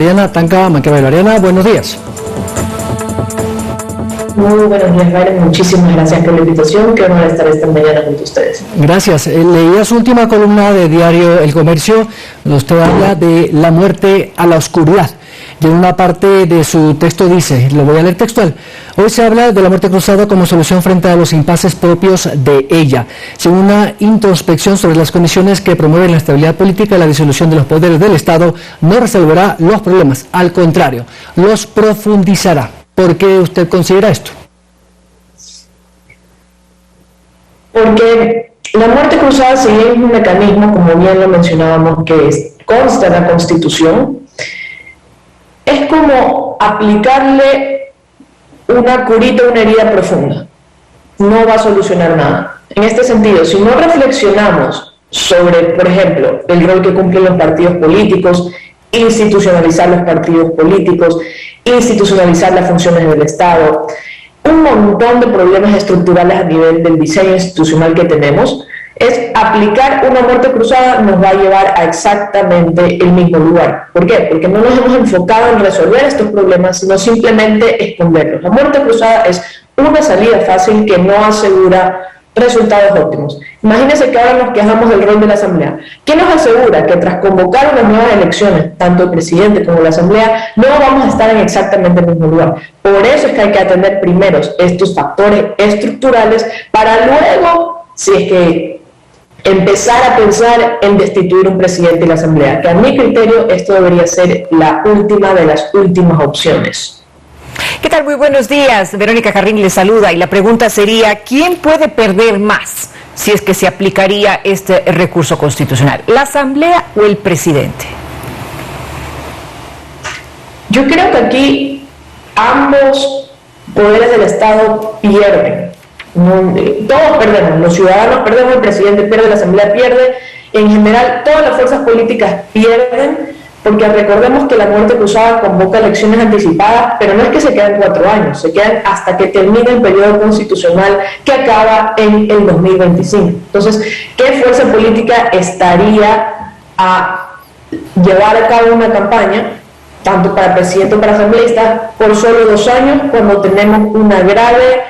Ariana Tanca Maquiavelo. Ariana, buenos días. Muy buenos días, Byron. Muchísimas gracias por la invitación. Qué honor estar esta mañana junto a ustedes. Gracias. Leía su última columna de diario El Comercio, donde usted habla de la muerte a la oscuridad. Y en una parte de su texto dice, lo voy a leer textual: hoy se habla de la muerte cruzada como solución frente a los impases propios de ella. Sin una introspección sobre las condiciones que promueven la estabilidad política y la disolución de los poderes del Estado, no resolverá los problemas. Al contrario, los profundizará. ¿Por qué usted considera esto? Porque la muerte cruzada, si bien es un mecanismo, como bien lo mencionábamos, que consta en la Constitución, es como aplicarle una curita a una herida profunda. No va a solucionar nada. En este sentido, si no reflexionamos sobre, por ejemplo, el rol que cumplen los partidos políticos, institucionalizar los partidos políticos, institucionalizar las funciones del Estado, un montón de problemas estructurales a nivel del diseño institucional que tenemos, es aplicar una muerte cruzada nos va a llevar a exactamente el mismo lugar. ¿Por qué? Porque no nos hemos enfocado en resolver estos problemas, sino simplemente esconderlos. La muerte cruzada es una salida fácil que no asegura resultados óptimos. Imagínense que ahora nos quejamos del rol de la Asamblea. ¿Qué nos asegura que tras convocar unas nuevas elecciones, tanto el presidente como la Asamblea, no vamos a estar en exactamente el mismo lugar? Por eso es que hay que atender primero estos factores estructurales para luego, si es que empezar a pensar en destituir un presidente y la Asamblea, que a mi criterio esto debería ser la última de las últimas opciones. ¿Qué tal? Muy buenos días. Verónica Jarrín le saluda y la pregunta sería, ¿quién puede perder más si es que se aplicaría este recurso constitucional? ¿La Asamblea o el presidente? Yo creo que aquí ambos poderes del Estado pierden. Todos perdemos, los ciudadanos perdemos, el presidente pierde, la Asamblea pierde, en general todas las fuerzas políticas pierden, porque recordemos que la muerte cruzada convoca elecciones anticipadas, pero no es que se queden 4 años, se quedan hasta que termine el periodo constitucional que acaba en el 2025. Entonces, ¿qué fuerza política estaría a llevar a cabo una campaña, tanto para presidente como para asambleístas, por solo 2 años, cuando tenemos una grave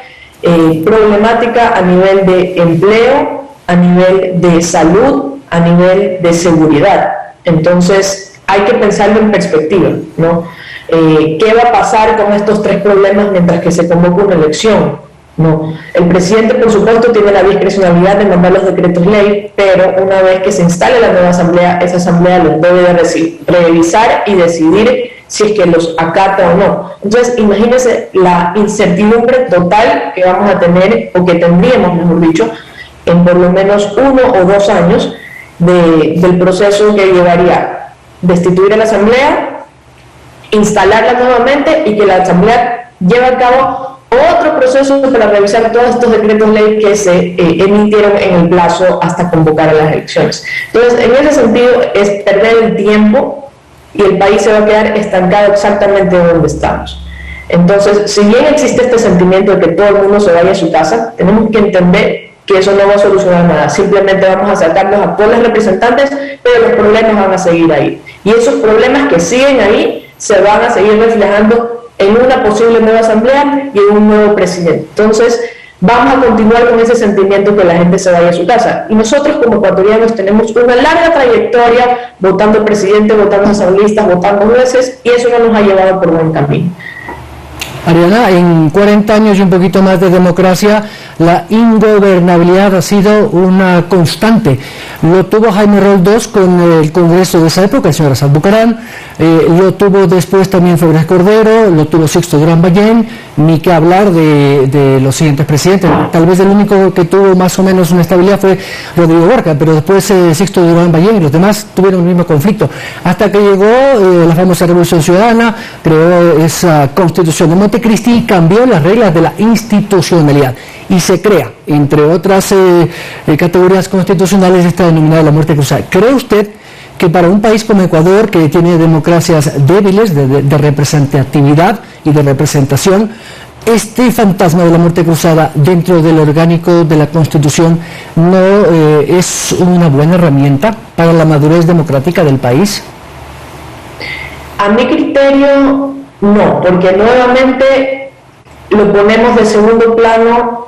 problemática a nivel de empleo, a nivel de salud, a nivel de seguridad? Entonces, hay que pensarlo en perspectiva, ¿no? ¿Qué va a pasar con estos 3 problemas mientras que se convoca una elección? ¿No? El presidente, por supuesto, tiene la discrecionalidad de mandar los decretos ley, pero una vez que se instale la nueva asamblea, esa asamblea los debe de revisar y decidir si es que los acata o no. Entonces, imagínense la incertidumbre total que vamos a tener, o que tendríamos, mejor dicho, en por lo menos 1 o 2 años del proceso que llevaría destituir a la Asamblea, instalarla nuevamente y que la Asamblea lleve a cabo otro proceso para revisar todos estos decretos ley que se emitieron en el plazo hasta convocar a las elecciones. Entonces, en ese sentido, es perder el tiempo y el país se va a quedar estancado exactamente donde estamos. Entonces, si bien existe este sentimiento de que todo el mundo se vaya a su casa, tenemos que entender que eso no va a solucionar nada. Simplemente vamos a sacarlos a todos los representantes, pero los problemas van a seguir ahí. Y esos problemas que siguen ahí se van a seguir reflejando en una posible nueva asamblea y en un nuevo presidente. Entonces, vamos a continuar con ese sentimiento que la gente se vaya a su casa. Y nosotros como ecuatorianos tenemos una larga trayectoria votando presidente, votando asambleístas, votando jueces, y eso no nos ha llevado por buen camino. Ariana, en 40 años y un poquito más de democracia, la ingobernabilidad ha sido una constante. Lo tuvo Jaime Roldós con el Congreso de esa época, el señor Assad Bucaram, lo tuvo después también Febres Cordero, lo tuvo Sixto Durán Ballén, ni que hablar de los siguientes presidentes. Tal vez el único que tuvo más o menos una estabilidad fue Rodrigo Borja, pero después Sixto Durán Ballén y los demás tuvieron el mismo conflicto. Hasta que llegó la famosa Revolución Ciudadana, creó esa Constitución de Montecristi y cambió las reglas de la institucionalidad. Y se crea, entre otras categorías constitucionales, esta denominada la muerte cruzada. ¿Cree usted que para un país como Ecuador, que tiene democracias débiles de representatividad y de representación, este fantasma de la muerte cruzada dentro del orgánico de la Constitución no es una buena herramienta para la madurez democrática del país? A mi criterio, no, porque nuevamente lo ponemos de segundo plano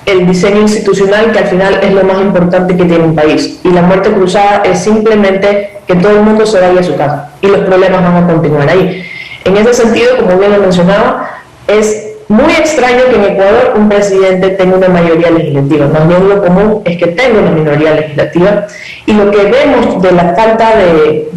el diseño institucional, que al final es lo más importante que tiene un país. Y la muerte cruzada es simplemente que todo el mundo se vaya a su casa y los problemas van a continuar ahí. En ese sentido, como bien lo mencionaba, es muy extraño que en Ecuador un presidente tenga una mayoría legislativa. Más bien lo común es que tenga una minoría legislativa, y lo que vemos de la falta de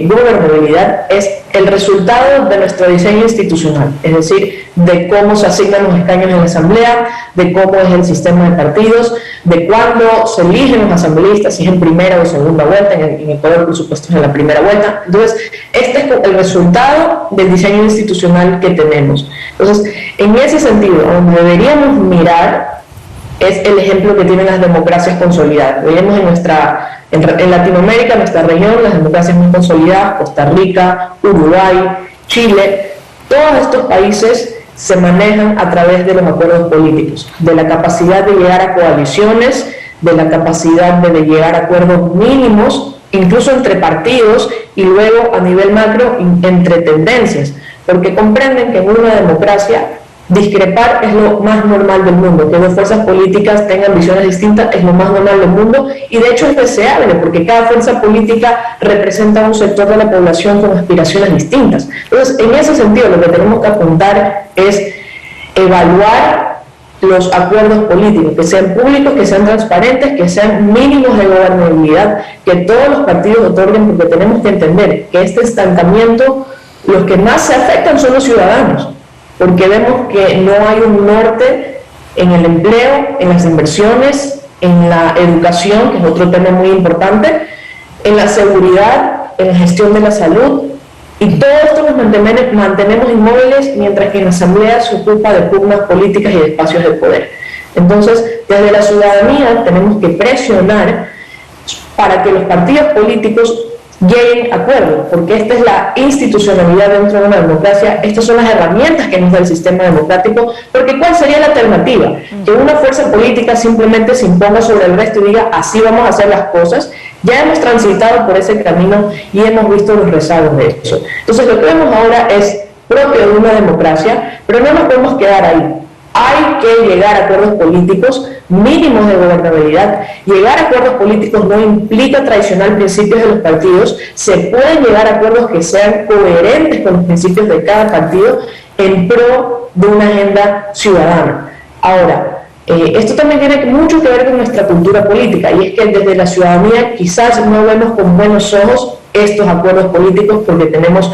gobernabilidad es el resultado de nuestro diseño institucional, es decir, de cómo se asignan los escaños en la asamblea, de cómo es el sistema de partidos, de cuándo se eligen los asambleístas, si es en primera o segunda vuelta. En Ecuador, por supuesto, es en la primera vuelta. Entonces, este es el resultado del diseño institucional que tenemos. Entonces, en ese sentido, donde deberíamos mirar es el ejemplo que tienen las democracias consolidadas. Veamos en Latinoamérica, nuestra región, las democracias más consolidadas, Costa Rica, Uruguay, Chile, todos estos países se manejan a través de los acuerdos políticos, de la capacidad de llegar a coaliciones, de la capacidad de llegar a acuerdos mínimos, incluso entre partidos, y luego a nivel macro entre tendencias, porque comprenden que en una democracia discrepar es lo más normal del mundo, que dos fuerzas políticas tengan visiones distintas es lo más normal del mundo, y de hecho es deseable, porque cada fuerza política representa un sector de la población con aspiraciones distintas. Entonces, en ese sentido, lo que tenemos que apuntar es evaluar los acuerdos políticos, que sean públicos, que sean transparentes, que sean mínimos de gobernabilidad, que todos los partidos otorguen, porque tenemos que entender que este estancamiento, los que más se afectan son los ciudadanos, porque vemos que no hay un norte en el empleo, en las inversiones, en la educación, que es otro tema muy importante, en la seguridad, en la gestión de la salud, y todo esto nos mantenemos inmóviles, mientras que en la Asamblea se ocupa de pugnas políticas y de espacios de poder. Entonces, desde la ciudadanía tenemos que presionar para que los partidos políticos lleguen a acuerdos, porque esta es la institucionalidad dentro de una democracia, estas son las herramientas que nos da el sistema democrático, porque ¿cuál sería la alternativa? Que una fuerza política simplemente se imponga sobre el resto y diga, así vamos a hacer las cosas. Ya hemos transitado por ese camino y hemos visto los rezagos de eso. Entonces, lo que vemos ahora es propio de una democracia, pero no nos podemos quedar ahí. Hay que llegar a acuerdos políticos mínimos de gobernabilidad. Llegar a acuerdos políticos no implica traicionar principios de los partidos. Se pueden llegar a acuerdos que sean coherentes con los principios de cada partido en pro de una agenda ciudadana. Ahora, esto también tiene mucho que ver con nuestra cultura política, y es que desde la ciudadanía quizás no vemos con buenos ojos estos acuerdos políticos, porque tenemos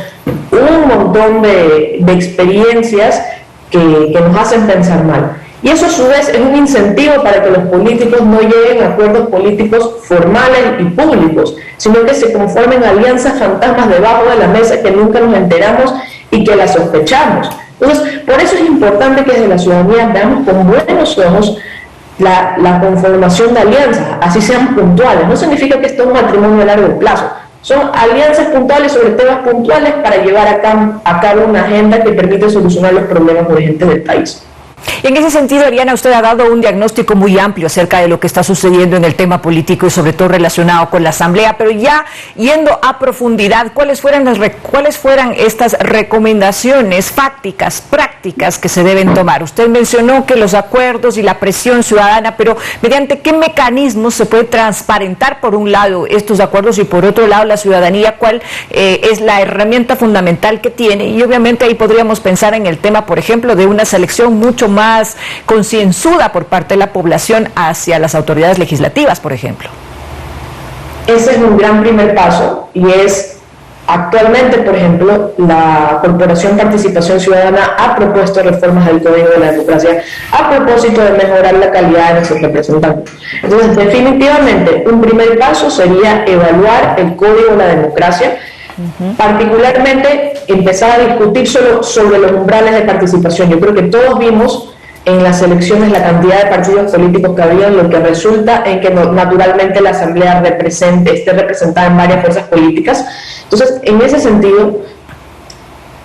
un montón de experiencias que nos hacen pensar mal. Y eso a su vez es un incentivo para que los políticos no lleguen a acuerdos políticos formales y públicos, sino que se conformen alianzas fantasmas debajo de la mesa que nunca nos enteramos y que las sospechamos. Entonces, por eso es importante que desde la ciudadanía veamos con buenos ojos la conformación de alianzas, así sean puntuales. No significa que esto es un matrimonio a largo plazo. Son alianzas puntuales sobre temas puntuales para llevar a cabo una agenda que permite solucionar los problemas urgentes del país. En ese sentido, Ariana, usted ha dado un diagnóstico muy amplio acerca de lo que está sucediendo en el tema político y sobre todo relacionado con la Asamblea, pero ya yendo a profundidad, ¿cuáles fueran estas recomendaciones fácticas, prácticas que se deben tomar? Usted mencionó que los acuerdos y la presión ciudadana, pero ¿mediante qué mecanismos se puede transparentar, por un lado, estos acuerdos y por otro lado la ciudadanía? ¿Cuál es la herramienta fundamental que tiene? Y obviamente ahí podríamos pensar en el tema, por ejemplo, de una selección mucho más concienzuda por parte de la población hacia las autoridades legislativas, por ejemplo. Ese es un gran primer paso, y es actualmente, por ejemplo, la Corporación Participación Ciudadana ha propuesto reformas del Código de la Democracia a propósito de mejorar la calidad de nuestros representantes. Entonces, definitivamente, un primer paso sería evaluar el Código de la Democracia, particularmente empezar a discutir solo sobre los umbrales de participación. Yo creo que todos vimos en las elecciones la cantidad de partidos políticos que había, lo que resulta en que naturalmente la Asamblea esté representada en varias fuerzas políticas. Entonces, en ese sentido,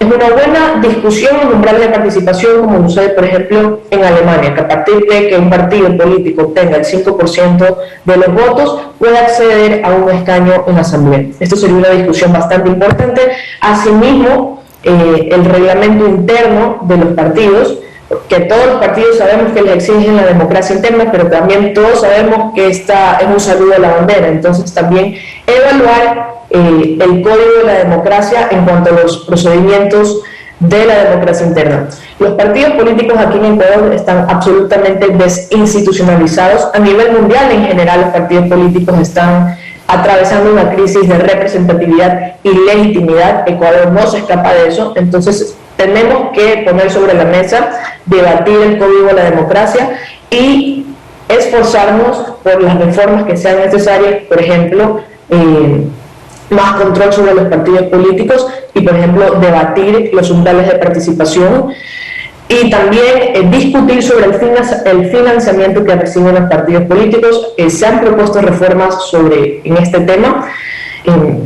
es una buena discusión en umbrales de participación, como sucede, por ejemplo, en Alemania, que a partir de que un partido político obtenga el 5% de los votos, puede acceder a un escaño en la Asamblea. Esto sería una discusión bastante importante. Asimismo, el reglamento interno de los partidos, que todos los partidos sabemos que les exigen la democracia interna, pero también todos sabemos que esta es un saludo a la bandera. Entonces también evaluar el código de la democracia en cuanto a los procedimientos de la democracia interna. Los partidos políticos aquí en Ecuador están absolutamente desinstitucionalizados. A nivel mundial, en general, los partidos políticos están atravesando una crisis de representatividad y legitimidad. Ecuador no se escapa de eso. Entonces tenemos que poner sobre la mesa, debatir el código de la democracia y esforzarnos por las reformas que sean necesarias, por ejemplo, más control sobre los partidos políticos y, por ejemplo, debatir los umbrales de participación y también discutir sobre el financiamiento que reciben los partidos políticos. Se han propuesto reformas en este tema,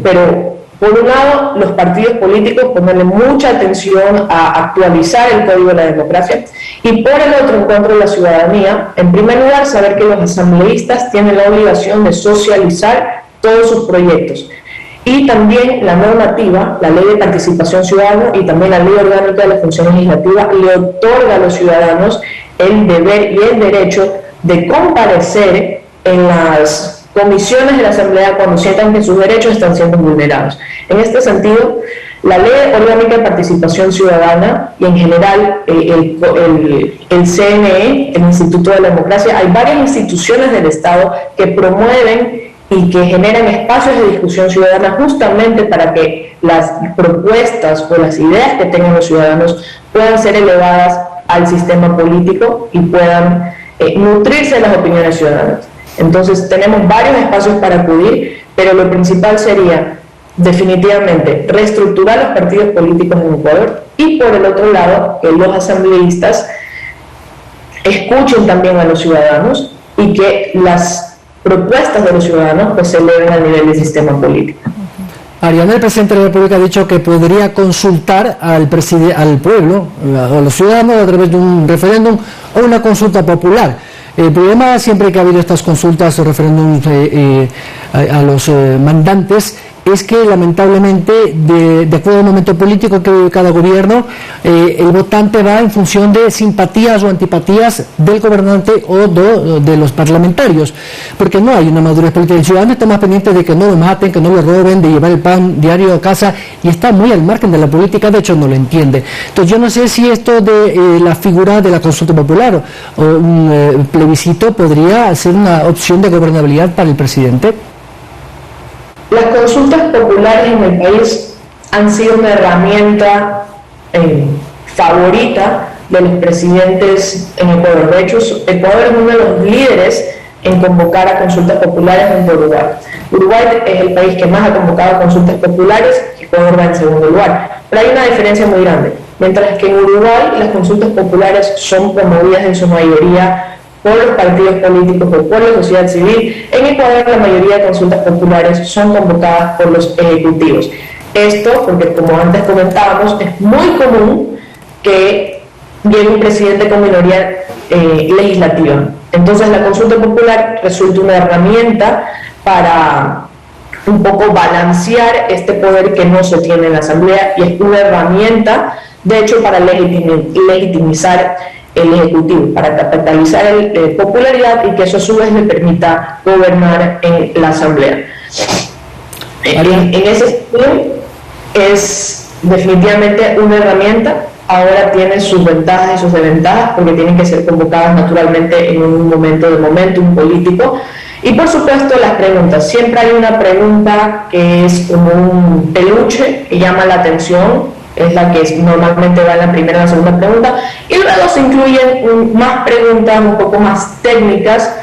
pero por un lado, los partidos políticos ponerle mucha atención a actualizar el código de la democracia y por el otro, en cuanto a la ciudadanía, en primer lugar, saber que los asambleístas tienen la obligación de socializar todos sus proyectos. Y también la normativa, la ley de participación ciudadana y también la ley orgánica de la función legislativa le otorga a los ciudadanos el deber y el derecho de comparecer en las comisiones de la Asamblea cuando sientan que sus derechos están siendo vulnerados. En este sentido, la ley orgánica de participación ciudadana y en general el CNE, el Instituto de la Democracia, hay varias instituciones del Estado que promueven y que generan espacios de discusión ciudadana justamente para que las propuestas o las ideas que tengan los ciudadanos puedan ser elevadas al sistema político y puedan nutrirse de las opiniones ciudadanas. Entonces tenemos varios espacios para acudir, pero lo principal sería definitivamente reestructurar los partidos políticos en Ecuador y por el otro lado que los asambleístas escuchen también a los ciudadanos y que las propuestas de los ciudadanos pues se eleven a nivel del sistema político. Ariana, el presidente de la República ha dicho que podría consultar al pueblo, a los ciudadanos a través de un referéndum o una consulta popular. El problema siempre que ha habido estas consultas o referéndums a los mandantes es que lamentablemente, de acuerdo al momento político que vive cada gobierno, el votante va en función de simpatías o antipatías del gobernante o de los parlamentarios, porque no hay una madurez política. El ciudadano está más pendiente de que no lo maten, que no lo roben, de llevar el pan diario a casa, y está muy al margen de la política, de hecho no lo entiende. Entonces yo no sé si esto de la figura de la consulta popular o un plebiscito podría ser una opción de gobernabilidad para el presidente. Las consultas populares en el país han sido una herramienta favorita de los presidentes en Ecuador. De hecho, Ecuador es uno de los líderes en convocar a consultas populares junto a Uruguay. Uruguay es el país que más ha convocado a consultas populares, Ecuador va en segundo lugar. Pero hay una diferencia muy grande. Mientras que en Uruguay las consultas populares son promovidas en su mayoría por los partidos políticos o por la sociedad civil, en Ecuador la mayoría de consultas populares son convocadas por los ejecutivos. Esto porque, como antes comentábamos, es muy común que llegue un presidente con minoría legislativa. Entonces la consulta popular resulta una herramienta para un poco balancear este poder que no se tiene en la Asamblea y es una herramienta, de hecho, para legitimizar el Ejecutivo, para capitalizar popularidad y que eso a su vez le permita gobernar en la Asamblea. En ese sentido, es definitivamente una herramienta. Ahora tiene sus ventajas y sus desventajas porque tienen que ser convocadas naturalmente en un momento de momentum político. Y por supuesto las preguntas. Siempre hay una pregunta que es como un peluche que llama la atención, es la que normalmente va en la primera o la segunda pregunta, y luego se incluyen más preguntas un poco más técnicas,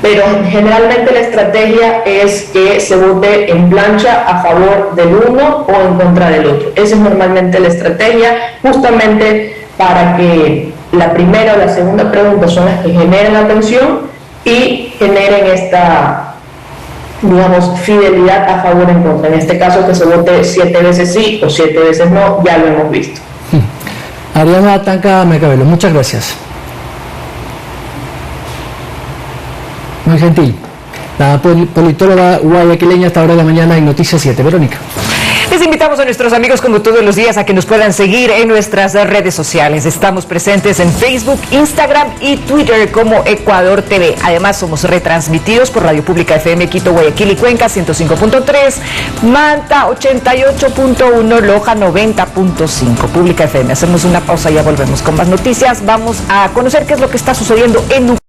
pero generalmente la estrategia es que se vote en plancha a favor del uno o en contra del otro. Esa es normalmente la estrategia, justamente para que la primera o la segunda pregunta son las que generen la atención y generen digamos, fidelidad a favor o en contra. En este caso, que se vote 7 veces sí o 7 veces no, ya lo hemos visto. Ariana Tanca Mercabelo, muchas gracias. Muy gentil. La politóloga guayaquileña hasta ahora de la mañana en Noticias 7. Verónica. Les invitamos a nuestros amigos, como todos los días, a que nos puedan seguir en nuestras redes sociales. Estamos presentes en Facebook, Instagram y Twitter como Ecuador TV. Además, somos retransmitidos por Radio Pública FM Quito, Guayaquil y Cuenca 105.3, Manta 88.1, Loja 90.5, Pública FM. Hacemos una pausa y ya volvemos con más noticias. Vamos a conocer qué es lo que está sucediendo en